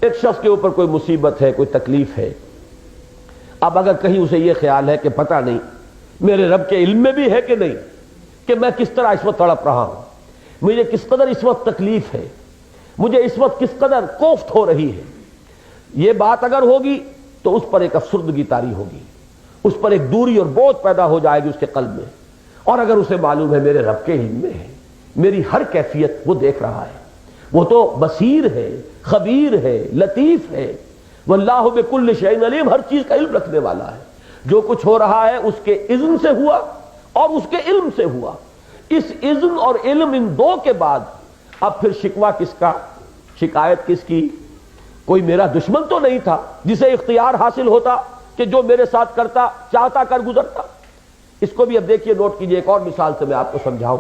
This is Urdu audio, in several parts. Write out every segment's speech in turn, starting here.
ایک شخص کے اوپر کوئی مصیبت ہے، کوئی تکلیف ہے، اب اگر کہیں اسے یہ خیال ہے کہ پتہ نہیں میرے رب کے علم میں بھی ہے کہ نہیں کہ میں کس طرح اس وقت تڑپ رہا ہوں، مجھے کس قدر اس وقت تکلیف ہے، مجھے اس وقت کس قدر کوفت ہو رہی ہے، یہ بات اگر ہوگی تو اس پر ایک افسردگی طاری ہوگی، اس پر ایک دوری اور بوجھ پیدا ہو جائے گی اس کے قلب میں۔ اور اگر اسے معلوم ہے میرے رب کے علم میں ہے، میری ہر کیفیت وہ دیکھ رہا ہے، وہ تو بصیر ہے، خبیر ہے، لطیف ہے، واللہ بکل شیء علیم، ہر چیز کا علم رکھنے والا ہے، جو کچھ ہو رہا ہے اس کے اذن سے ہوا اور اس کے علم سے ہوا۔ اس اذن اور علم ان دو کے بعد اب پھر شکوہ کس کا، شکایت کس کی؟ کوئی میرا دشمن تو نہیں تھا جسے اختیار حاصل ہوتا کہ جو میرے ساتھ کرتا چاہتا کر گزرتا۔ اس کو بھی اب دیکھیے، نوٹ کیجئے، ایک اور مثال سے میں آپ کو سمجھاؤں۔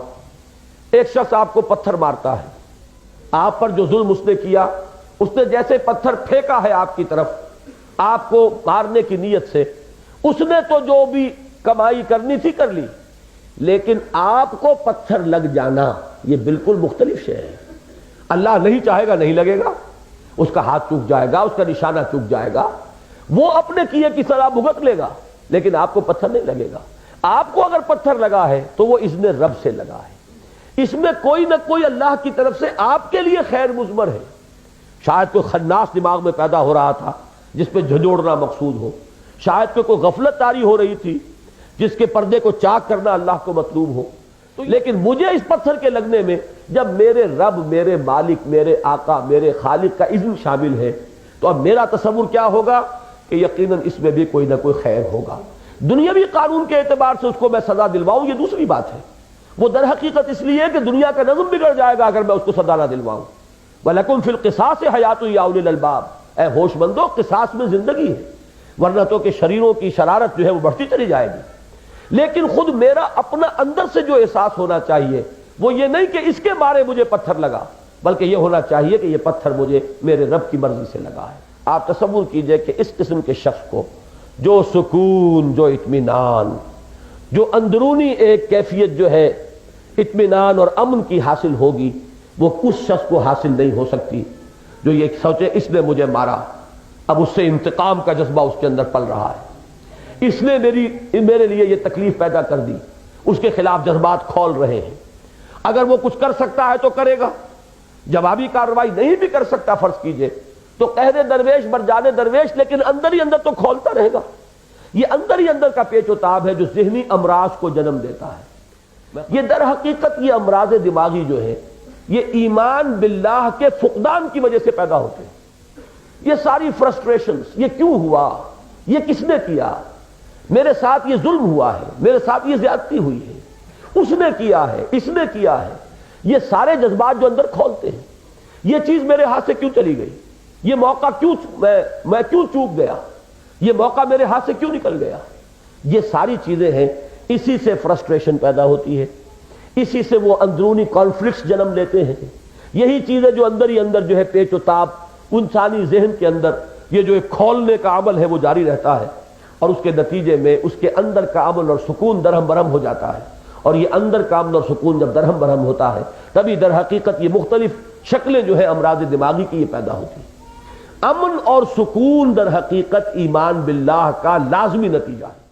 ایک شخص آپ کو پتھر مارتا ہے، آپ پر جو ظلم اس نے کیا، اس نے جیسے پتھر پھینکا ہے آپ کی طرف آپ کو مارنے کی نیت سے، اس نے تو جو بھی کمائی کرنی تھی کر لی، لیکن آپ کو پتھر لگ جانا یہ بالکل مختلف شے ہے۔ اللہ نہیں چاہے گا نہیں لگے گا، اس کا ہاتھ چوک جائے گا، اس کا نشانہ چوک جائے گا، وہ اپنے کیے کی سزا بھگت لے گا، لیکن آپ کو پتھر نہیں لگے گا۔ آپ کو اگر پتھر لگا ہے تو وہ اذن رب سے لگا ہے، اس میں کوئی نہ کوئی اللہ کی طرف سے آپ کے لیے خیر مضمر ہے۔ شاید کوئی خناس دماغ میں پیدا ہو رہا تھا جس پہ جھنجھوڑنا مقصود ہو، شاید پہ کوئی غفلت طاری ہو رہی تھی جس کے پردے کو چاک کرنا اللہ کو مطلوب ہو، لیکن مجھے اس پتھر کے لگنے میں جب میرے رب، میرے مالک، میرے آقا، میرے خالق کا اذن شامل ہے تو اب میرا تصور کیا ہوگا کہ یقیناً اس میں بھی کوئی نہ کوئی خیر ہوگا۔ دنیاوی قانون کے اعتبار سے اس کو میں سزا دلواؤں یہ دوسری بات ہے، وہ در حقیقت اس لیے کہ دنیا کا نظم بگڑ جائے گا اگر میں اس کو سزا نہ دلواؤں۔ وَلَكُمْ فِي الْقِصَاصِ حَيَاتٌ يَا أُولِي الْأَلْبَابِ، اے ہوش مندو، قصاص میں زندگی ہے، ورنہ تو کہ شریروں کی شرارت جو ہے وہ بڑھتی چلی جائے گی۔ لیکن خود میرا اپنا اندر سے جو احساس ہونا چاہیے وہ یہ نہیں کہ اس کے بارے مجھے پتھر لگا، بلکہ یہ ہونا چاہیے کہ یہ پتھر مجھے میرے رب کی مرضی سے لگا ہے۔ آپ تصور کیجئے کہ اس قسم کے شخص کو جو سکون، جو اطمینان، جو اندرونی ایک کیفیت جو ہے اطمینان اور امن کی حاصل ہوگی، وہ اس شخص کو حاصل نہیں ہو سکتی جو یہ سوچے اس نے مجھے مارا، اب اس سے انتقام کا جذبہ اس کے اندر پل رہا ہے، اس نے میرے لیے یہ تکلیف پیدا کر دی، اس کے خلاف جذبات کھول رہے ہیں۔ اگر وہ کچھ کر سکتا ہے تو کرے گا، جوابی کارروائی نہیں بھی کر سکتا فرض کیجئے تو قہر درویش برجانے درویش، لیکن اندر ہی اندر تو کھولتا رہے گا۔ یہ اندر ہی اندر کا پیچ و تاب ہے جو ذہنی امراض کو جنم دیتا ہے۔ یہ در حقیقت یہ امراض دماغی جو ہے یہ ایمان باللہ کے فقدان کی وجہ سے پیدا ہوتے ہیں۔ یہ ساری فرسٹریشنز، یہ کیوں ہوا، یہ کس نے کیا، میرے ساتھ یہ ظلم ہوا ہے، میرے ساتھ یہ زیادتی ہوئی ہے، اس نے کیا ہے، اس نے کیا ہے، یہ سارے جذبات جو اندر کھولتے ہیں، یہ چیز میرے ہاتھ سے کیوں چلی گئی، یہ موقع کیوں میں کیوں چوک گیا، یہ موقع میرے ہاتھ سے کیوں نکل گیا، یہ ساری چیزیں ہیں۔ اسی سے فرسٹریشن پیدا ہوتی ہے، اسی سے وہ اندرونی کانفلکٹس جنم لیتے ہیں۔ یہی چیزیں جو اندر ہی اندر جو ہے پیچ و تاب انسانی ذہن کے اندر یہ جو ایک کھولنے کا عمل ہے وہ جاری رہتا ہے، اور اس کے نتیجے میں اس کے اندر کا امن اور سکون درہم برہم ہو جاتا ہے۔ اور یہ اندر کا امن اور سکون جب درہم برہم ہوتا ہے تبھی در حقیقت یہ مختلف شکلیں جو ہے امراض دماغی کی یہ پیدا ہوتی ہیں۔ امن اور سکون در حقیقت ایمان باللہ کا لازمی نتیجہ ہے۔